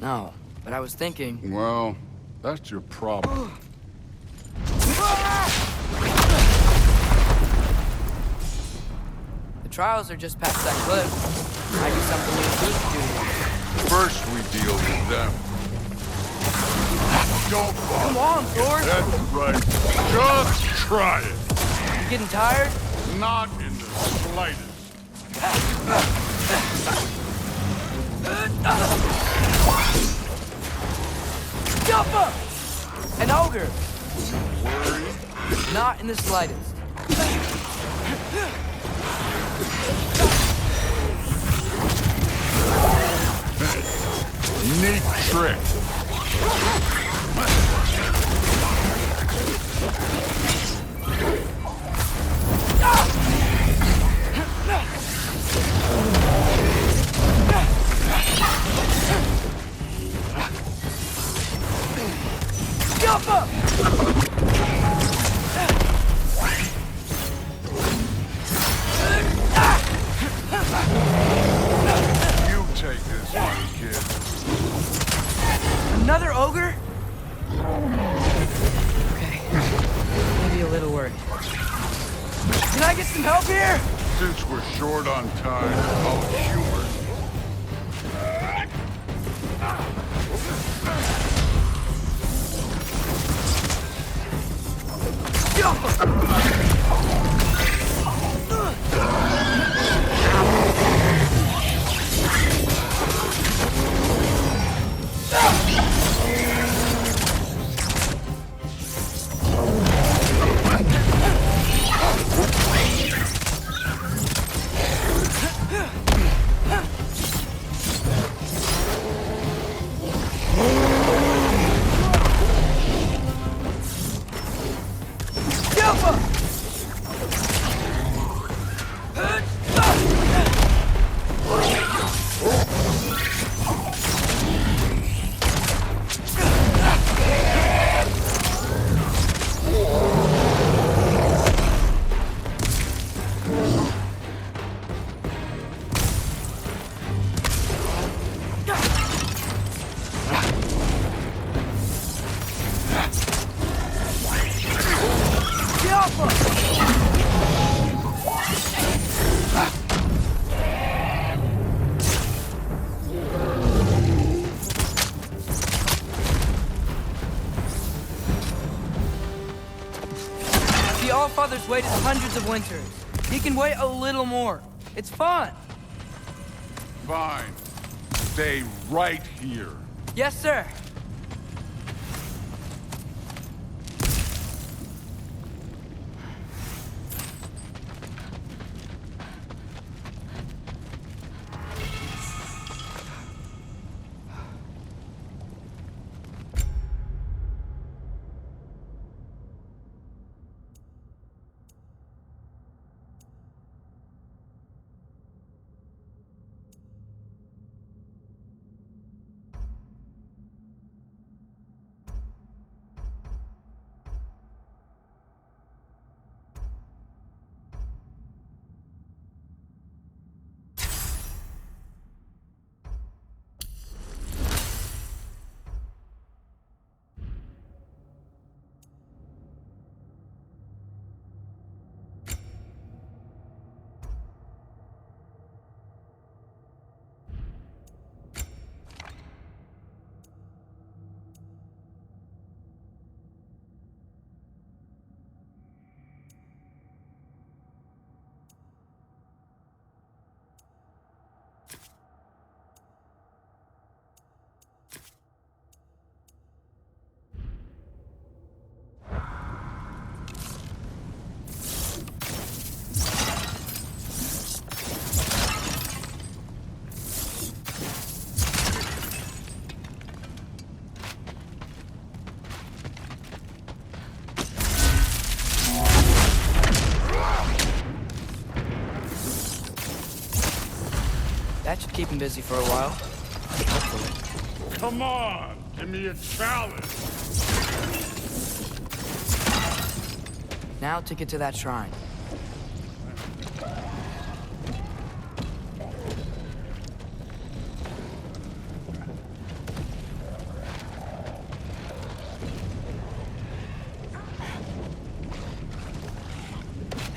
No, but I was thinking... Well, that's your problem. The trials are just past that cliff. Might be something you need to do. First we deal with them. Don't bother. Come on, Thor! That's right. Just try it. You getting tired? Not in the slightest. Jumper! An ogre! Worry? Not in the slightest. Neat trick. Jumper! You take this one, kid. Another ogre? Okay. Maybe a little worried. Can I get some help here? Since we're short on time, I'll humor you. The Allfather's waited hundreds of winters. He can wait a little more. It's fun. Fine. Stay right here. Yes, sir. That should keep him busy for a while. Hopefully. Come on, give me a challenge. Now to get to that shrine.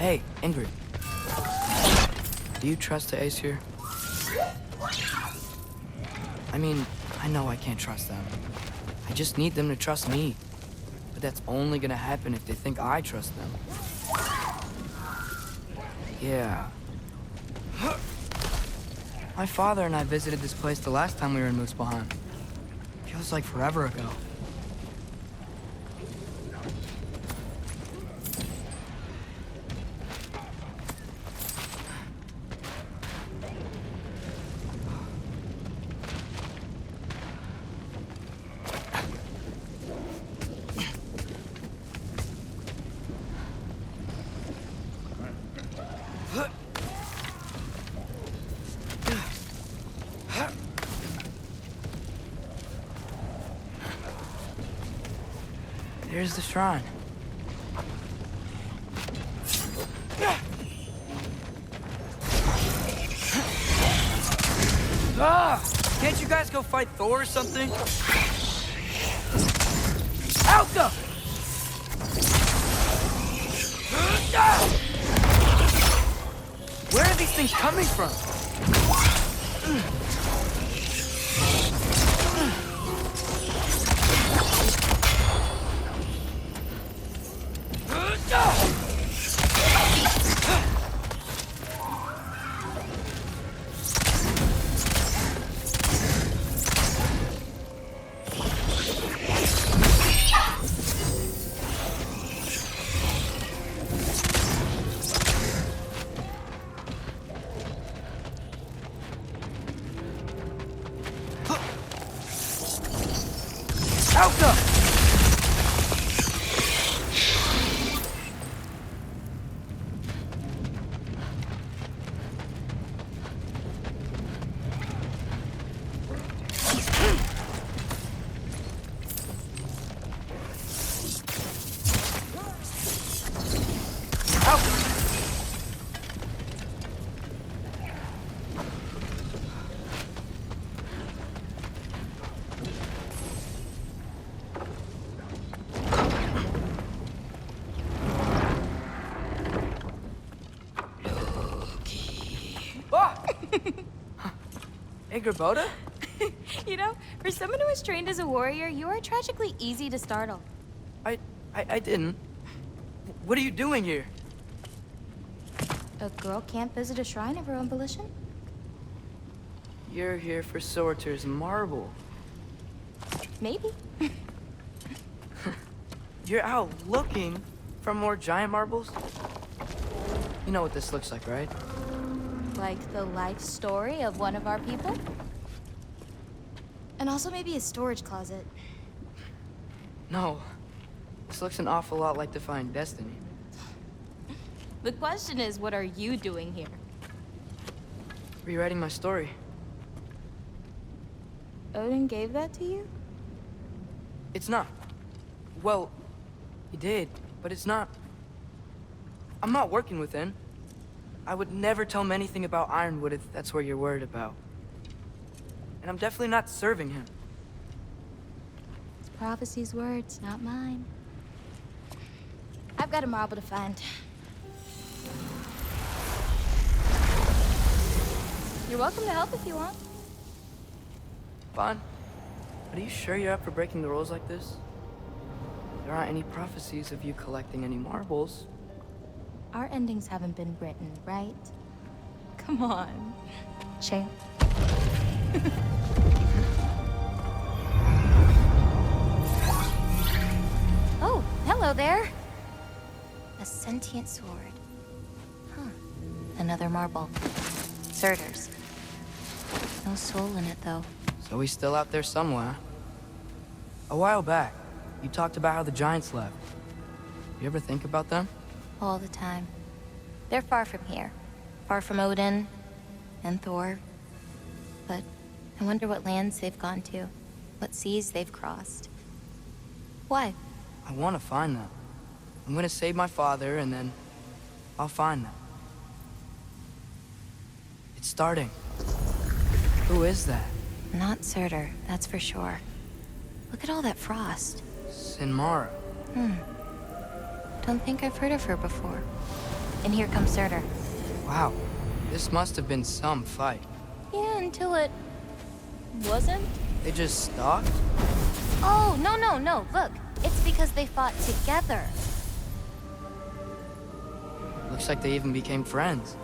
Hey, Ingrid. Do you trust the Aesir? I mean, I know I can't trust them. I just need them to trust me. But that's only gonna happen if they think I trust them. Yeah. My father and I visited this place the last time we were in Muspelheim. Feels like forever ago. Here's the shrine. Ah! Can't you guys go fight Thor or something? Alka! Where are these things coming from? Alka! Ingrid? You know, for someone who was trained as a warrior, you are tragically easy to startle. I didn't. What are you doing here? A girl can't visit a shrine of her own volition? You're here for Sorter's marble. Maybe. You're out looking for more giant marbles? You know what this looks like, right? Like the life story of one of our people? And also maybe a storage closet. No. This looks an awful lot like Defying Destiny. The question is, what are you doing here? Rewriting my story. Odin gave that to you? It's not. Well, he did, but it's not. I'm not working with him. I would never tell him anything about Ironwood if that's what you're worried about. And I'm definitely not serving him. It's prophecy's words, not mine. I've got a marble to find. You're welcome to help if you want. Fine. But are you sure you're up for breaking the rules like this? There aren't any prophecies of you collecting any marbles. Our endings haven't been written, right? Come on, champ. Oh, hello there. A sentient sword. Huh. Another marble. Surtur's. No soul in it, though. So he's still out there somewhere. A while back, you talked about how the giants left. You ever think about them? All the time. They're far from here. Far from Odin and Thor. But I wonder what lands they've gone to. What seas they've crossed. Why? I want to find them. I'm gonna save my father, and then I'll find them. It's starting. Who is that? Not Surtur, that's for sure. Look at all that frost. Sinmara. Don't think I've heard of her before. And here comes Surtur. Wow, this must have been some fight. Yeah, until it wasn't. They just stalked? Oh, no. Look, it's because they fought together. Looks like they even became friends.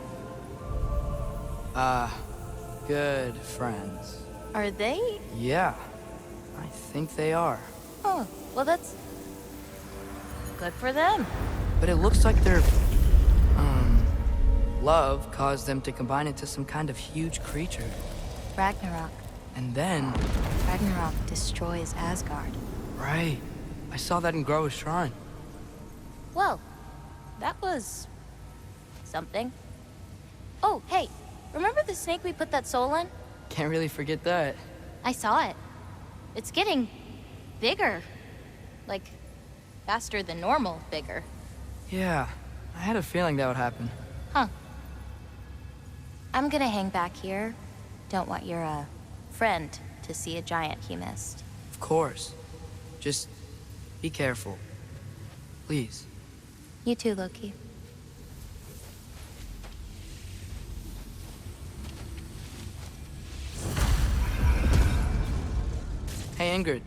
Good friends. Are they? Yeah, I think they are. Oh, well, that's good for them. But it looks like their, love caused them to combine into some kind of huge creature. Ragnarok. And then, Ragnarok destroys Asgard. right, I saw that in Groa's shrine. Well, that was something. Oh, hey, remember the snake we put that soul in? Can't really forget that. I saw it. It's getting bigger. Like, faster than normal bigger. Yeah, I had a feeling that would happen. Huh. I'm gonna hang back here. Don't want your, friend to see a giant he missed. Of course. Just be careful. Please. You too, Loki. Hey, Ingrid.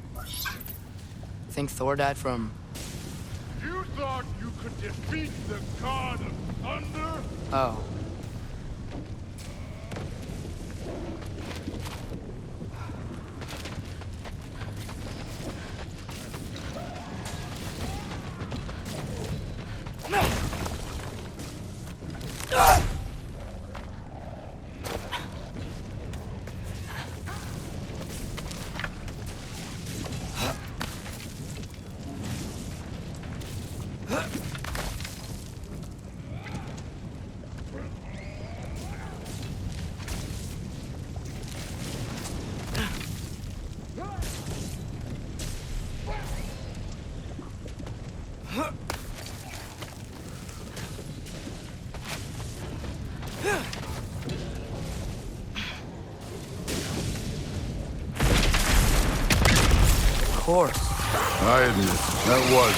Think Thor died from... You thought you could defeat the god of thunder? Oh. Of course. I admit, that was.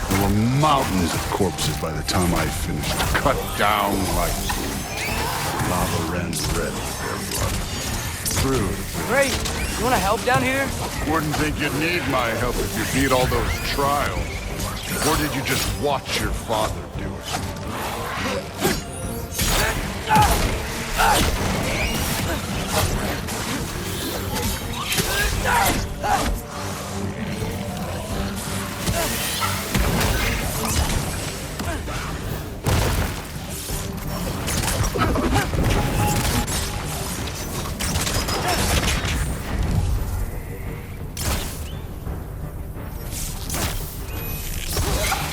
There were mountains of corpses by the time I finished. Cut down like lava ran red with their blood. True. Great. You want to help down here? Wouldn't think you'd need my help if you beat all those trials. Or did you just watch your father do it?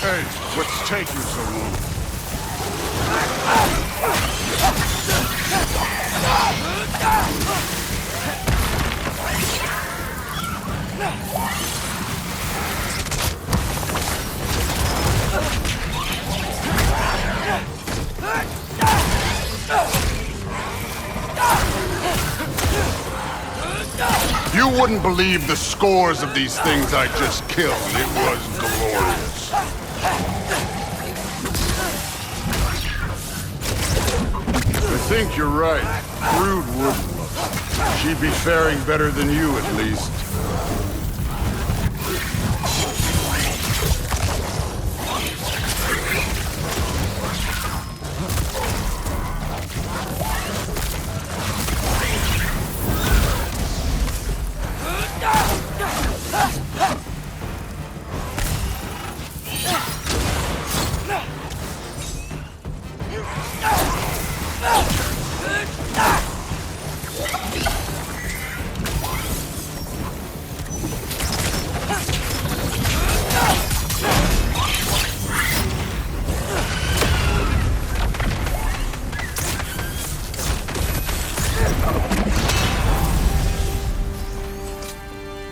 Hey, what's taking so long? You wouldn't believe the scores of these things I just killed. It was glorious. I think you're right. Brood wouldn't look. She'd be faring better than you, at least.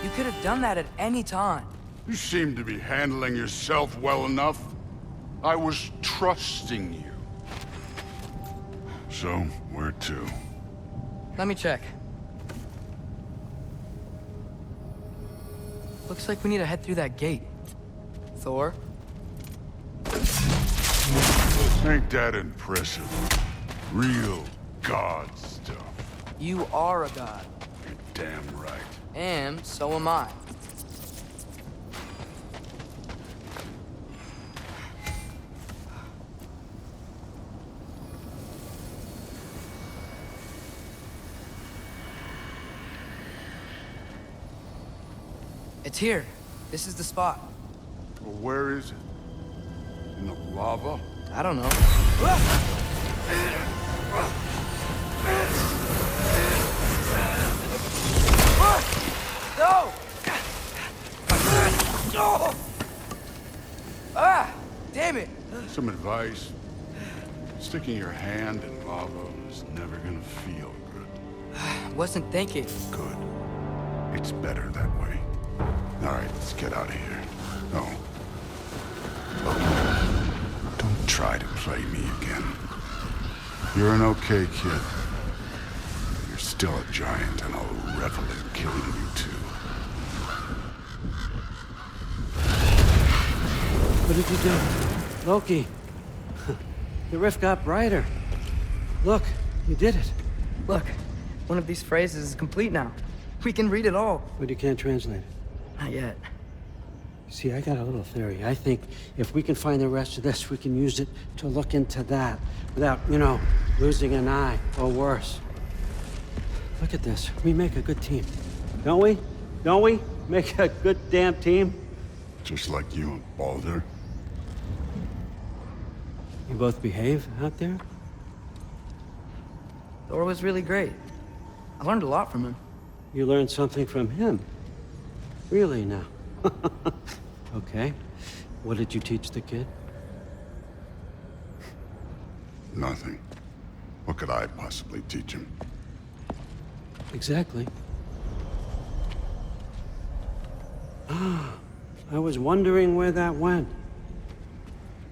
You could have done that at any time. You seem to be handling yourself well enough. I was trusting you. So, where to? Let me check. Looks like we need to head through that gate. Thor? Ain't that impressive? Real god stuff. You are a god. You're damn right. And so am I. It's here. This is the spot. Well, where is it? In the lava? I don't know. No! Ah! Damn it! Some advice. Sticking your hand in lava is never gonna feel good. Wasn't thinking. Good. It's better that way. All right, let's get out of here. No. Look, don't try to play me again. You're an okay kid. But you're still a giant, and I'll revel in killing you too. What did you do? Loki. The rift got brighter. Look, you did it. Look, one of these phrases is complete now. We can read it all. But you can't translate it. Not yet. See, I got a little theory. I think if we can find the rest of this, we can use it to look into that without, losing an eye or worse. Look at this. We make a good team. Don't we? Don't we? Make a good damn team? Just like you and Baldur. You both behave out there? Thor was really great. I learned a lot from him. You learned something from him? Really now? Okay. What did you teach the kid? Nothing. What could I possibly teach him? Exactly. I was wondering where that went.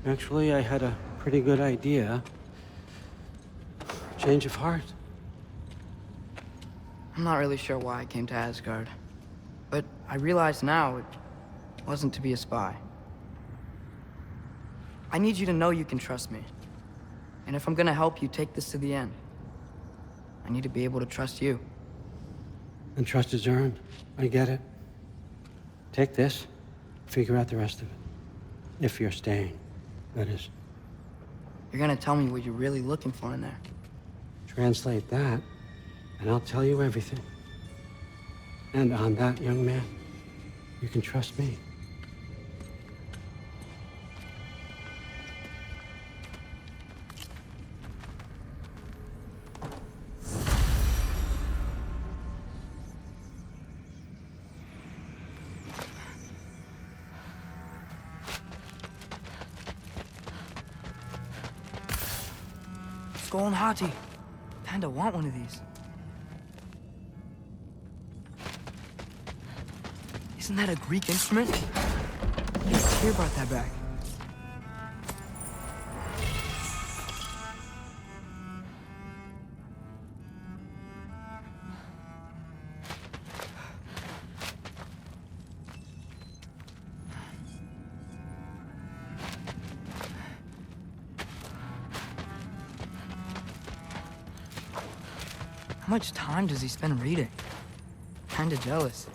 Actually, I had a pretty good idea. Change of heart. I'm not really sure why I came to Asgard. But I realize now it wasn't to be a spy. I need you to know you can trust me. And if I'm gonna help you take this to the end, I need to be able to trust you. And trust is earned. I get it. Take this, figure out the rest of it. If you're staying, that is. You're gonna tell me what you're really looking for in there. Translate that, and I'll tell you everything. And on that, young man, you can trust me. Skull and Hati. Kinda want one of these. Isn't that a Greek instrument? Here brought that back. How much time does he spend reading? Kinda jealous.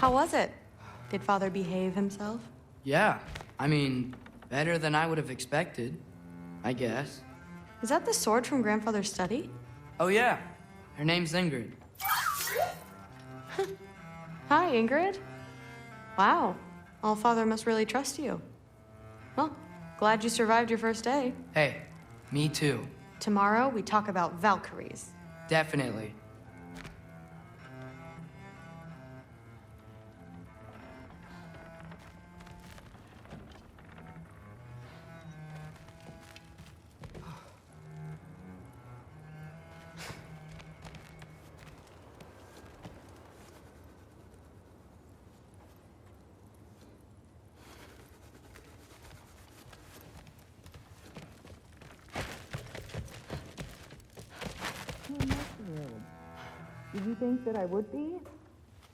How was it? Did Father behave himself? Yeah, I mean, better than I would have expected, I guess. Is that the sword from Grandfather's study? Oh yeah, her name's Ingrid. Hi, Ingrid. Wow, All-Father must really trust you. Well, glad you survived your first day. Hey, me too. Tomorrow, we talk about Valkyries. Definitely. Did you think that I would be?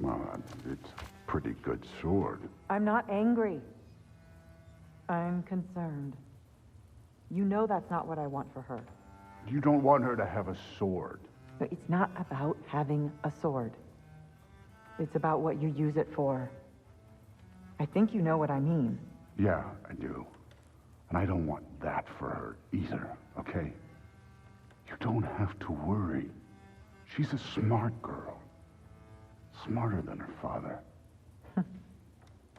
Well, it's a pretty good sword. I'm not angry. I'm concerned. You know that's not what I want for her. You don't want her to have a sword. But it's not about having a sword. It's about what you use it for. I think you know what I mean. Yeah, I do. And I don't want that for her either, okay? You don't have to worry. She's a smart girl. Smarter than her father.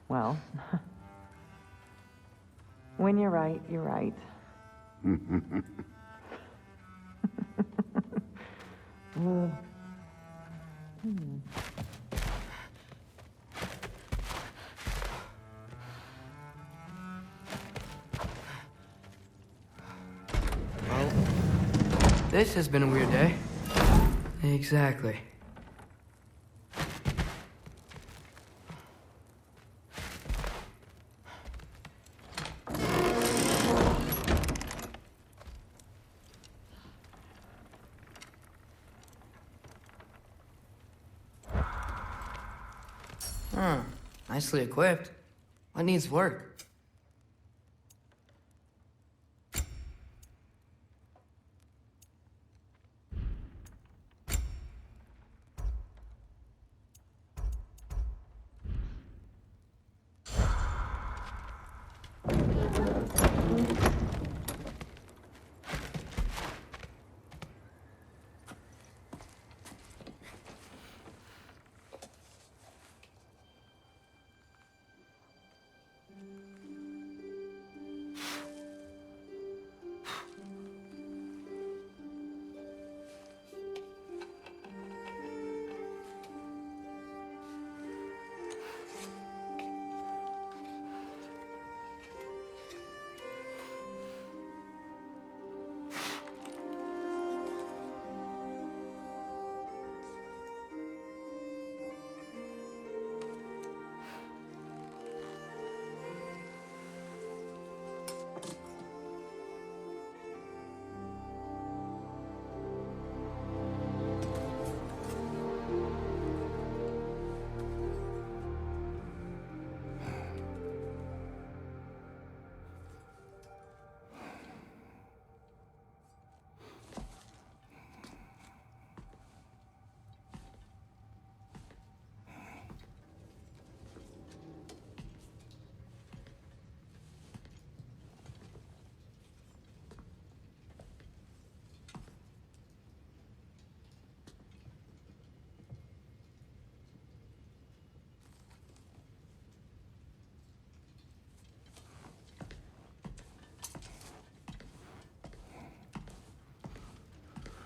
Well, when you're right, you're right. Well, this has been a weird day. Exactly. Nicely equipped. What needs work?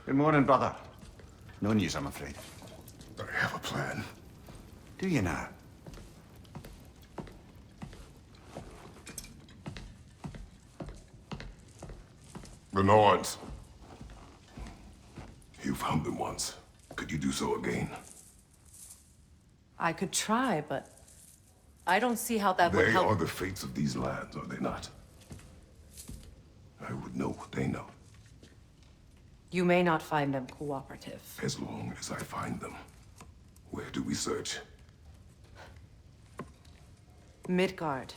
Good morning, brother. No news, I'm afraid. I have a plan. Do you now? The Norns. You found them once. Could you do so again? I could try, but I don't see how that would They help. are the fates of these lands, are they not? I would know what they know, You may not find them cooperative. as long as I find them. Where do we search? Midgard.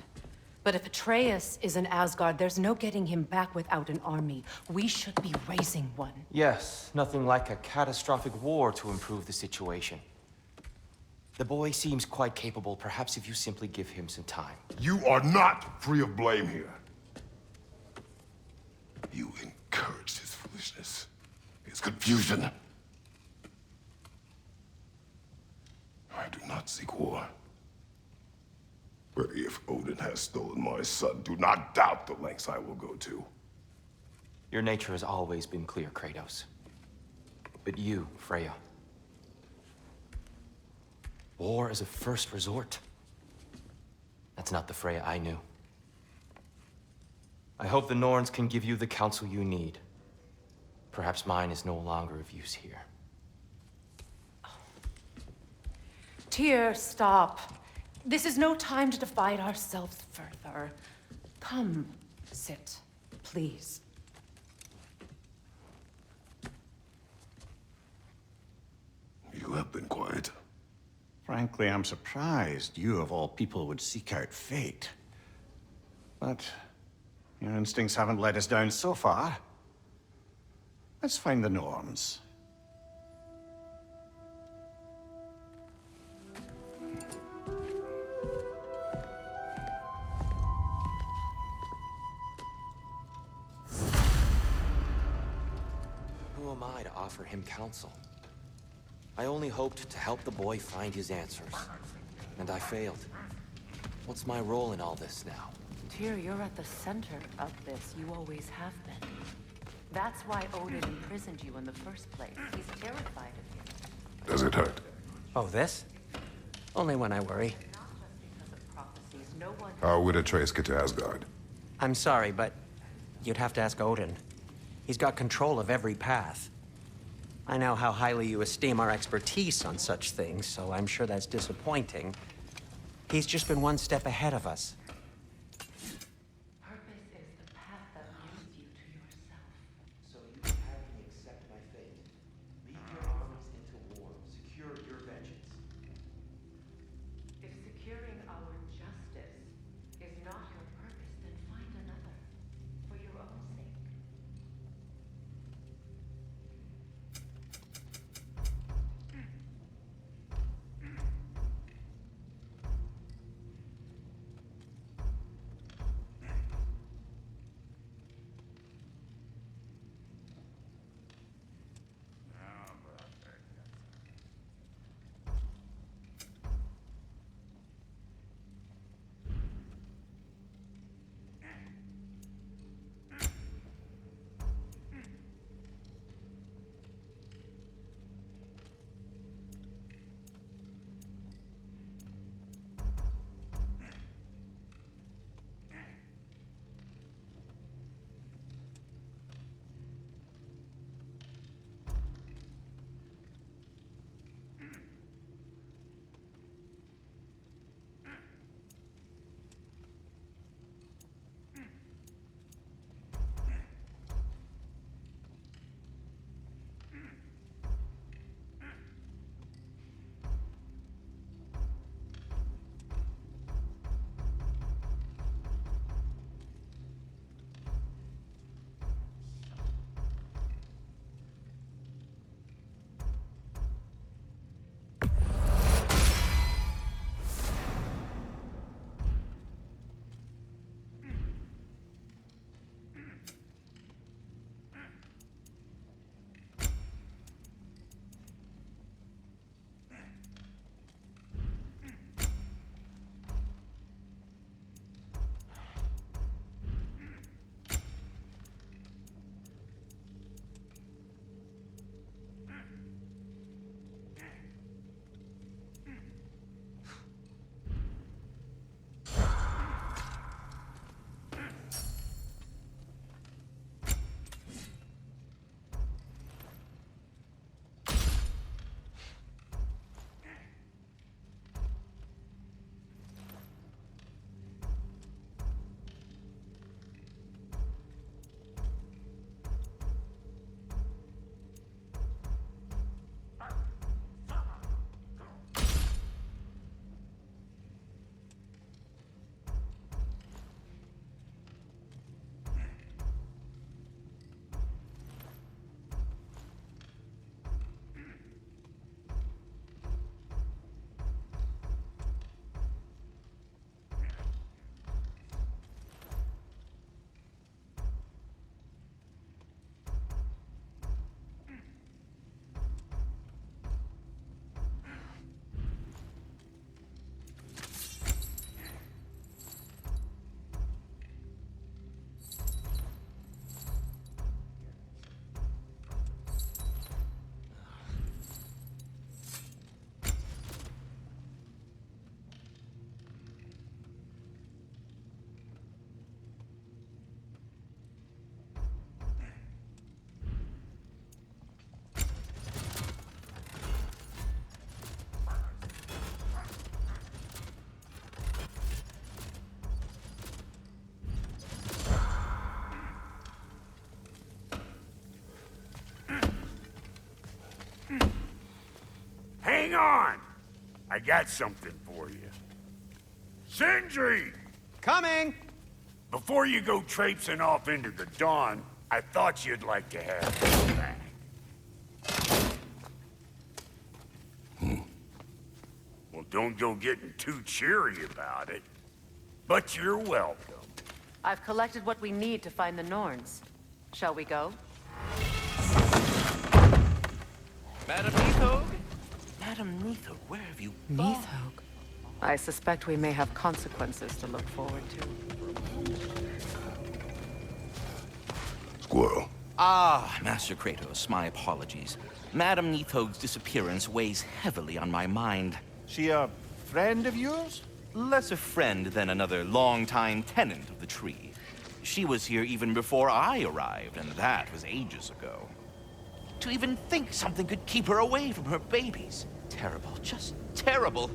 But if Atreus is in Asgard, there's no getting him back without an army. We should be raising one. Yes, nothing like a catastrophic war to improve the situation. The boy seems quite capable. Perhaps if you simply give him some time. You are not free of blame here. You encouraged his foolishness, his confusion. I do not seek war. But if Odin has stolen my son, do not doubt the lengths I will go to. Your nature has always been clear, Kratos. But you, Freya. War is a first resort. That's not the Freya I knew. I hope the Norns can give you the counsel you need. Perhaps mine is no longer of use here. Tyr, stop. This is no time to divide ourselves further. Come, sit, please. You have been quiet. Frankly, I'm surprised you, of all people, would seek out fate. But your instincts haven't let us down so far. Let's find the Norns. Who am I to offer him counsel? I only hoped to help the boy find his answers. And I failed. What's my role in all this now? Tyr, you're at the center of this. You always have been. That's why Odin imprisoned you in the first place. He's terrified of you. Does it hurt? Oh, this? Only when I worry. Not just because of prophecies. No one... How would Atreus get to Asgard? I'm sorry, but you'd have to ask Odin. He's got control of every path. I know how highly you esteem our expertise on such things, so I'm sure that's disappointing. He's just been one step ahead of us. Purpose is the path that leads you to yourself. So you can have me accept my fate. Lead your armies into war. Secure your vengeance. If securing our justice is not your purpose, then find another. For your own sake. Hang on! I got something for you. Sindri! Coming! Before you go traipsing off into the dawn, I thought you'd like to have this back. Well, don't go getting too cheery about it. But you're welcome. I've collected what we need to find the Norns. Shall we go? Madam Neathog? Madam Neathog, where have you gone? Neathog? I suspect we may have consequences to look forward to. Squirrel. Ah, Master Kratos, my apologies. Madam Neathog's disappearance weighs heavily on my mind. She a friend of yours? Less a friend than another longtime tenant of the tree. She was here even before I arrived, and that was ages ago. To even think something could keep her away from her babies. Terrible, just terrible.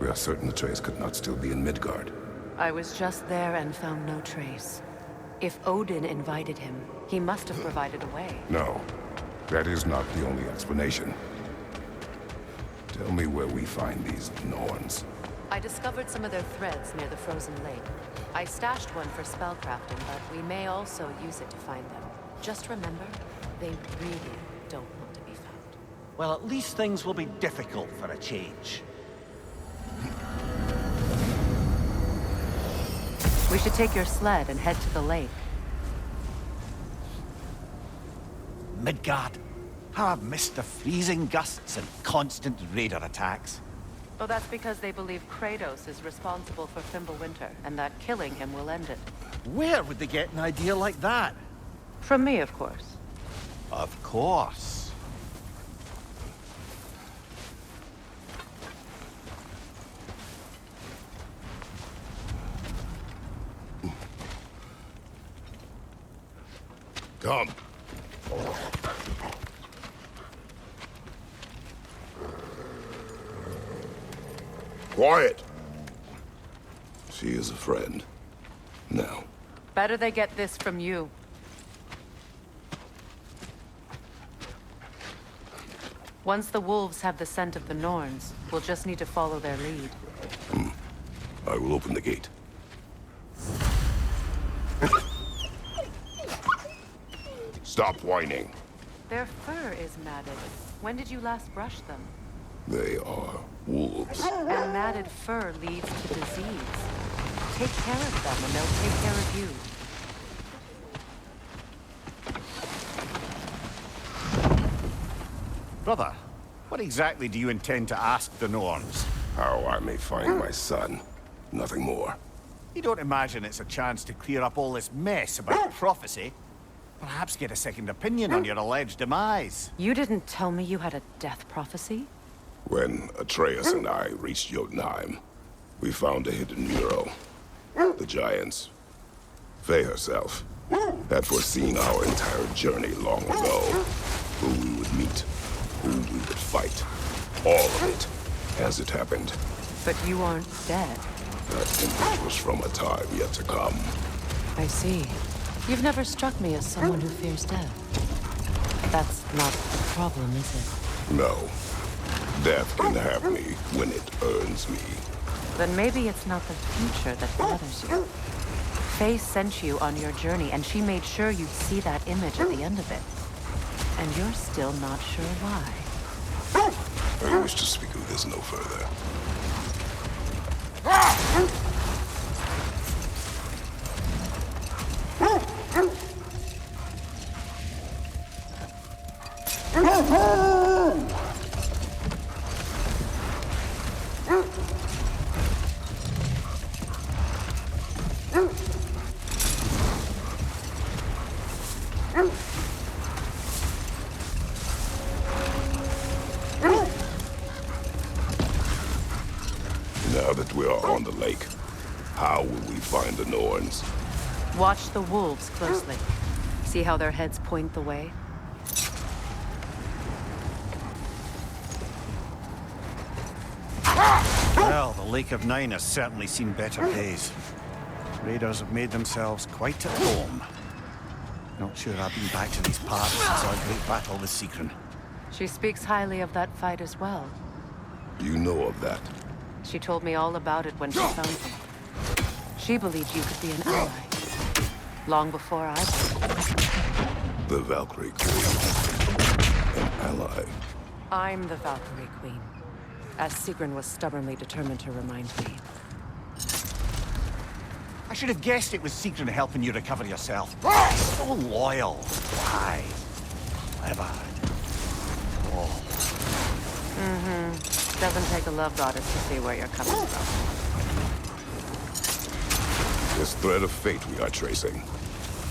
We are certain Atreus could not still be in Midgard. I was just there and found no trace. If Odin invited him, he must have provided a way. No, that is not the only explanation. Tell me where we find these Norns. I discovered some of their threads near the frozen lake. I stashed one for spellcrafting, but we may also use it to find them. Just remember, they really don't want to be found. Well, at least things will be difficult for a change. We should take your sled and head to the lake. Midgard. How I've missed the freezing gusts and constant raider attacks. Oh, that's because they believe Kratos is responsible for Fimbulwinter, and that killing him will end it. Where would they get an idea like that? From me, of course. Of course. Come. Quiet. She is a friend. Now. Better they get this from you. Once the wolves have the scent of the Norns, we'll just need to follow their lead. I will open the gate. Stop whining. Their fur is matted. When did you last brush them? They are wolves. And matted fur leads to disease. Take care of them and they'll take care of you. Brother, what exactly do you intend to ask the Norns? How I may find my son. Nothing more. You don't imagine it's a chance to clear up all this mess about prophecy? Perhaps get a second opinion on your alleged demise. You didn't tell me you had a death prophecy? When Atreus and I reached Jotunheim, we found a hidden mural. The giants, Faye herself, had foreseen our entire journey long ago. Who we would meet, who we would fight. All of it, as it happened. But you aren't dead. That image was from a time yet to come. I see. You've never struck me as someone who fears death. That's not the problem, is it? No. Death can have me when it earns me. Then maybe it's not the future that bothers you. Faye sent you on your journey, and she made sure you'd see that image at the end of it. And you're still not sure why. I wish to speak of this no further. We are on the lake. How will we find the Norns? Watch the wolves closely. See how their heads point the way? Well, the Lake of Nine has certainly seen better days. Raiders have made themselves quite at home. Not sure I've been back to these parts since our great battle with Secron. She speaks highly of that fight as well. You know of that? She told me all about it when she found you. She believed you could be an ally. Long before I did. The Valkyrie Queen. An ally. I'm the Valkyrie Queen, as Sigrun was stubbornly determined to remind me. I should have guessed it was Secron helping you recover yourself. So loyal. Why? Clever. Oh. Mm-hmm. Doesn't take a love goddess to see where you're coming from. This thread of fate we are tracing.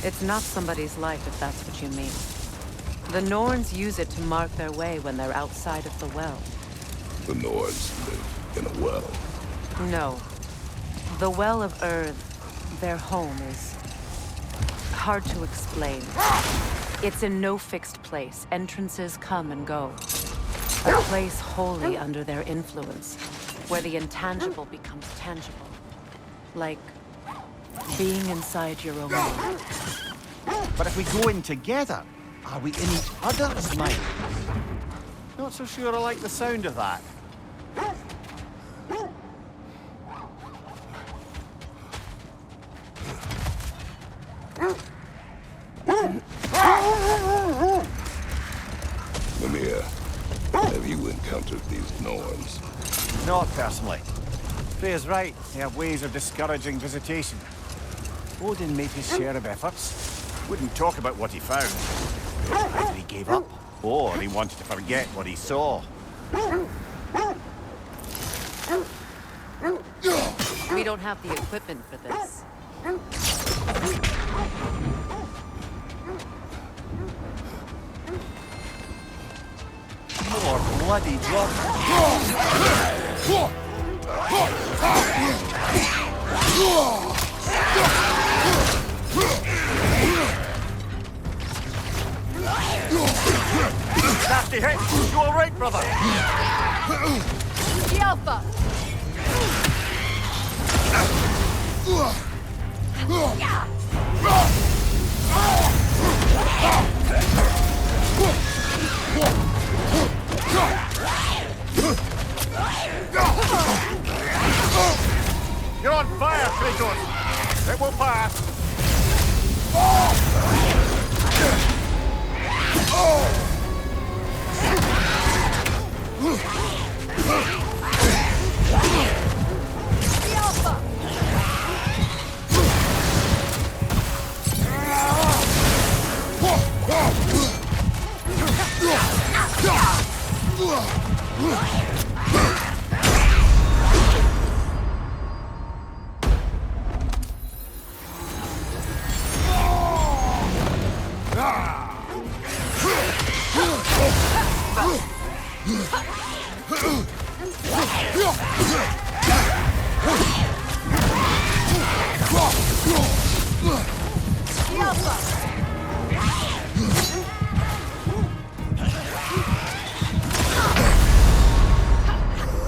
It's not somebody's life, if that's what you mean. The Norns use it to mark their way when they're outside of the well. The Norns live in a well. No. The Well of Earth, their home, is hard to explain. It's in no fixed place. Entrances come and go. A place wholly under their influence, where the intangible becomes tangible. Like being inside your own mind. But if we go in together, are we in each other's minds? Not so sure I like the sound of that. Mimir, have you encountered these Norns? Not personally. Freya's right. They have ways of discouraging visitation. Odin made his share of efforts. Wouldn't talk about what he found. Either he gave up, or he wanted to forget what he saw. We don't have the equipment for this. More bloody drop. Nasty hit! You all right, brother? The Alpha! You're on fire, Kratos! It will pass!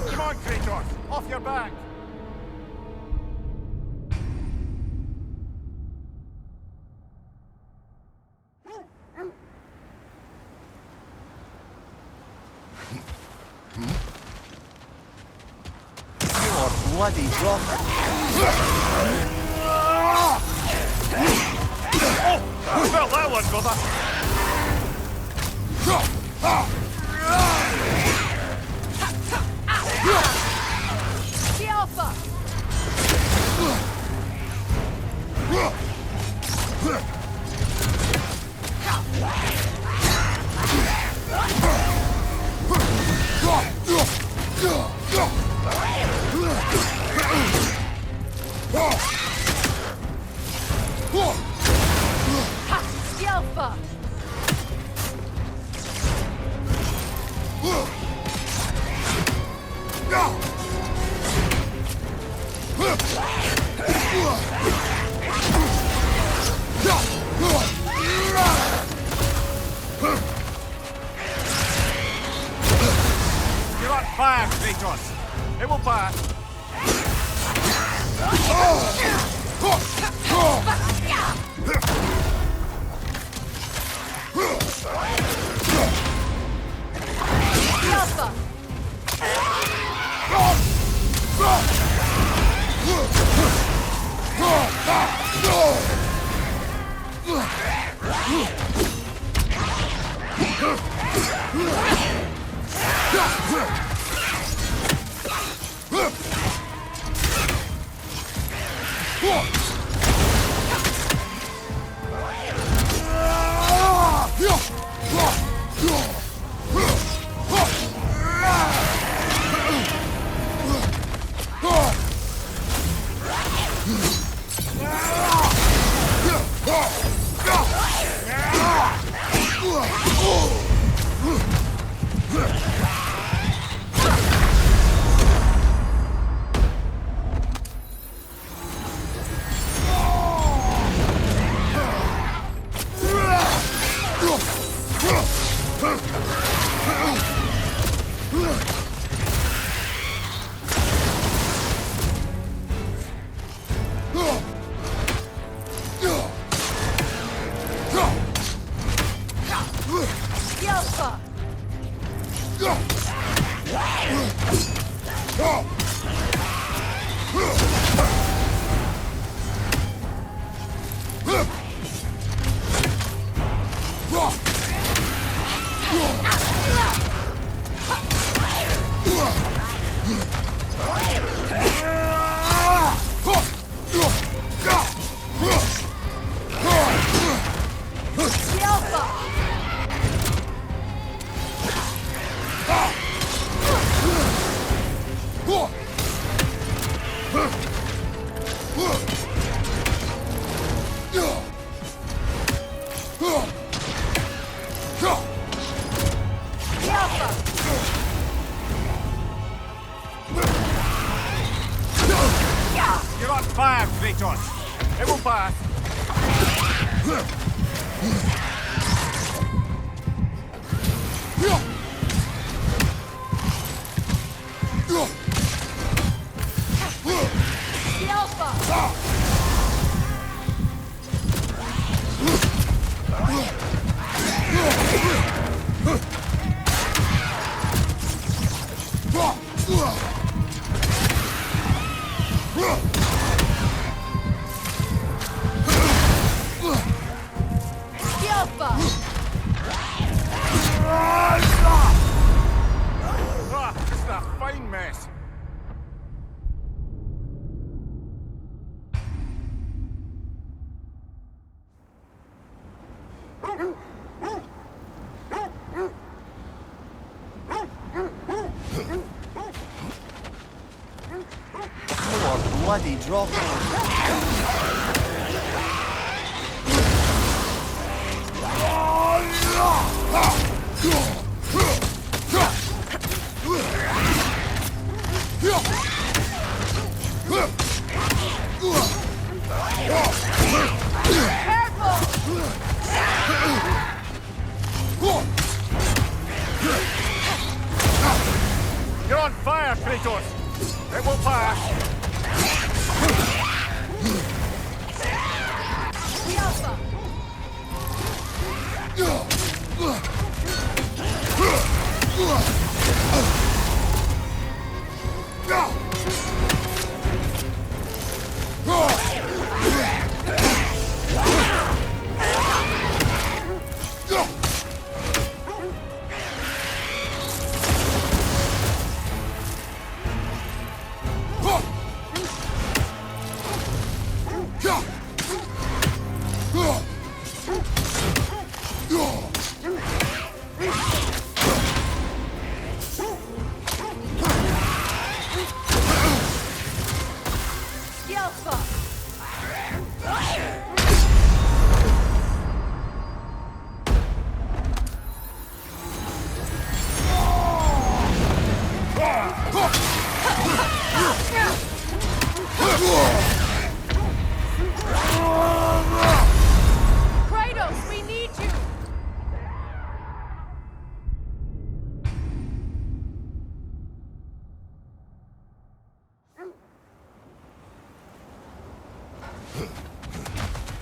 Come on, Kratos! Off your back! You're bloody drop. Oh! Well, that one, brother! The Alpha! The Alpha! Go! You're on fire, Kratos. It will pass. You're on fire, Kratos. It will pass. Just a fine mess. More bloody drop. You're on fire, Kratos. It will pass.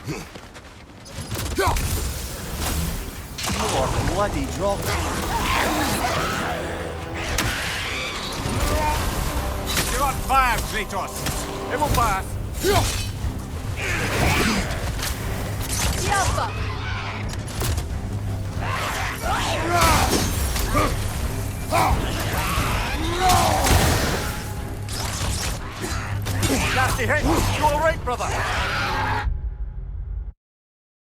More bloody drop. You're on fire, Kratos. It will pass. Nasty hit. You all right, brother?